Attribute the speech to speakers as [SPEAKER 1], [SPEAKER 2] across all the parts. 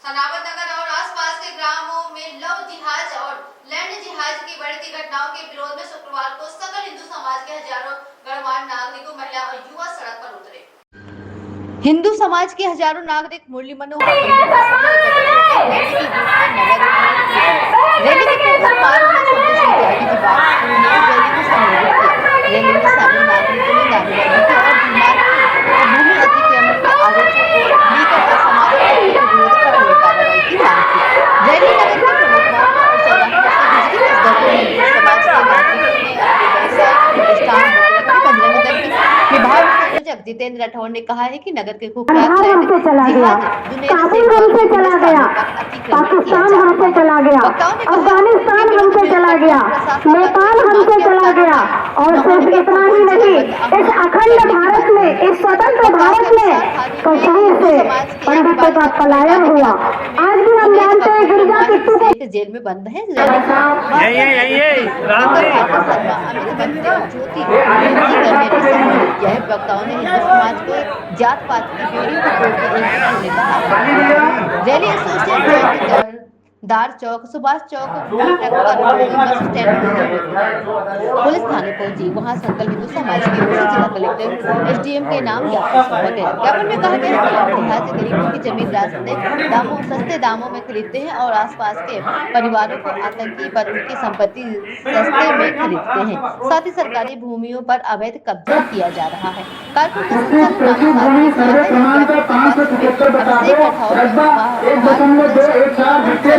[SPEAKER 1] सनावत नगर और आसपास के ग्रामों में लव जिहाद और लैंड जिहाद की बढ़ती घटनाओं के विरोध में शुक्रवार को सकल हिंदू समाज के हजारों गणमान्य नागरिकों, महिला और युवा सड़क पर उतरे। हिंदू समाज के हजारों नागरिक मुरली मनोहर रैली के प्रमुख मार्ग में संतोषी त्यागी की बात रैली को संबोधित किया। रैली में शामिल नागरिकों ने नारेबाजी की और भूमि अतिक्रमण के आरोपों को लेकर असमाधान करने के विरोध कठोर कार्रवाई की मांग की। रैली नगर के प्रमुख मार्ग और चौराहे से गुजरी। इस दौरान समाज के नागरिकों ने अपने व्यवसाय प्रतिष्ठान बजरंग दल विभाग संयोजक जितेंद्र राठौर ने कहा है कि नगर के कुख्यात
[SPEAKER 2] हमसे चला गया, काबुल हमसे चला गया, पाकिस्तान हमसे चला गया, अफगानिस्तान हमसे चला गया, नेपाल हमसे चला गया और सिर्फ इतना ही नहीं, इस अखंड भारत में, इस स्वतंत्र भारत में कश्मीर से पंडितों का पलायन हुआ। आज भी हम जानते हैं गिरजा किट्टू को
[SPEAKER 1] जेल में बंद है। वक्ताओं ने हिंदू समाज को जात पात की बेड़ी को तोड़कर एक होने का रैली एसोसिएशन दार चौक, Subhash Chowk, bus stand police थाने पहुंची। वहां संकल्प हिंदू समाज की ओर से जिला कलेक्टर एसडीएम के नाम ज्ञापन सौंपा गया। ज्ञापन में कहा गया कि गरीबों की जमीन सस्ते दामों में खरीदते हैं और आसपास के परिवारों को आतंकी पर उनकी संपत्ति सस्ते में खरीदते हैं। साथ ही सरकारी भूमियों पर अवैध कब्जा किया जा रहा है। कार्यक्रम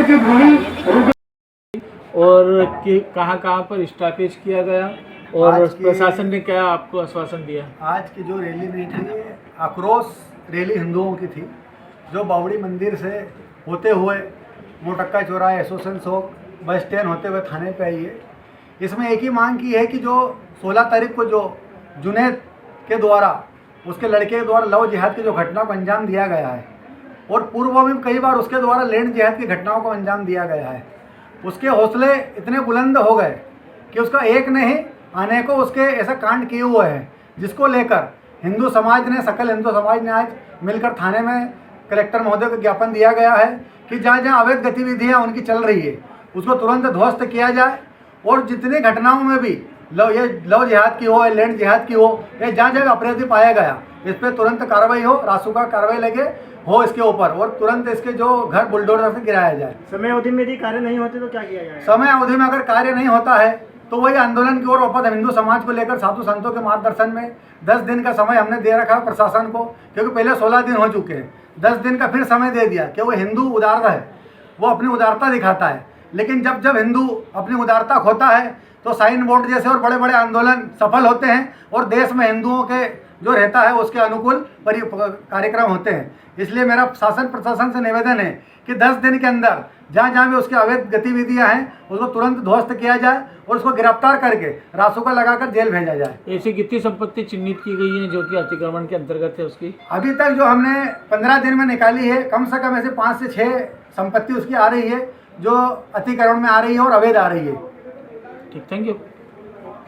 [SPEAKER 1] का
[SPEAKER 3] और कहाँ पर स्टॉपेज किया गया और प्रशासन ने क्या आपको आश्वासन दिया?
[SPEAKER 4] आज की जो रैली नहीं थी, आक्रोश रैली हिंदुओं की थी, जो बावड़ी मंदिर से होते हुए मोटक्का चौराहे, एसोसिएशन चौक, बस स्टैंड होते हुए थाने पे आई है। इसमें एक ही मांग की है कि जो 16 तारीख को जो जुनैद के द्वारा, उसके लड़के के द्वारा लव जिहाद की जो घटना को अंजाम दिया गया है और पूर्व में कई बार उसके द्वारा लैंड जिहाद की घटनाओं को अंजाम दिया गया है, उसके हौसले इतने बुलंद हो गए कि उसका एक नहीं अनेकों उसके ऐसा कांड किए हुए हैं, जिसको लेकर हिंदू समाज ने, सकल हिंदू समाज ने आज मिलकर थाने में कलेक्टर महोदय को ज्ञापन दिया गया है कि जहाँ जहाँ अवैध गतिविधियाँ उनकी चल रही है उसको तुरंत ध्वस्त किया जाए और जितनी घटनाओं में भी लव जिहाद की हो, लैंड जिहाद की हो, या जहाँ जहाँ अपराधी पाया गया इस पर तुरंत कार्रवाई हो, रासुका कार्रवाई लगे हो इसके ऊपर और तुरंत इसके जो घर बुलडोजर से गिराया जाए।
[SPEAKER 3] समय अवधि में यदि कार्य नहीं होते तो क्या किया जाए?
[SPEAKER 4] समय अवधि में अगर कार्य नहीं होता है तो वही आंदोलन की ओर वापस हिंदू समाज को लेकर साधु संतों के मार्गदर्शन में 10 दिन का समय हमने दे रखा है प्रशासन को, क्योंकि पहले 16 दिन हो चुके हैं। 10 दिन का फिर समय दे दिया कि वो हिंदू उदार है, वो अपनी उदारता दिखाता है, लेकिन जब हिंदू अपनी उदारता खोता है तो साइन बोर्ड जैसे और बड़े बड़े आंदोलन सफल होते हैं और देश में हिंदुओं के जो रहता है उसके अनुकूल कार्यक्रम होते हैं। इसलिए मेरा शासन प्रशासन से निवेदन है कि 10 दिन के अंदर जहाँ जहाँ भी उसकी अवैध गतिविधियाँ हैं उसको तुरंत ध्वस्त किया जाए और उसको गिरफ्तार करके रासुका लगाकर जेल भेजा जाए।
[SPEAKER 3] ऐसी कितनी संपत्ति चिन्हित की गई है जो कि अतिक्रमण के अंतर्गत है? उसकी अभी
[SPEAKER 4] तक जो हमने 15 दिन में निकाली है, कम से कम ऐसे 5 से 6 संपत्ति उसकी आ रही है जो अतिक्रमण में आ रही है और अवैध आ रही है।
[SPEAKER 3] ठीक, थैंक यू।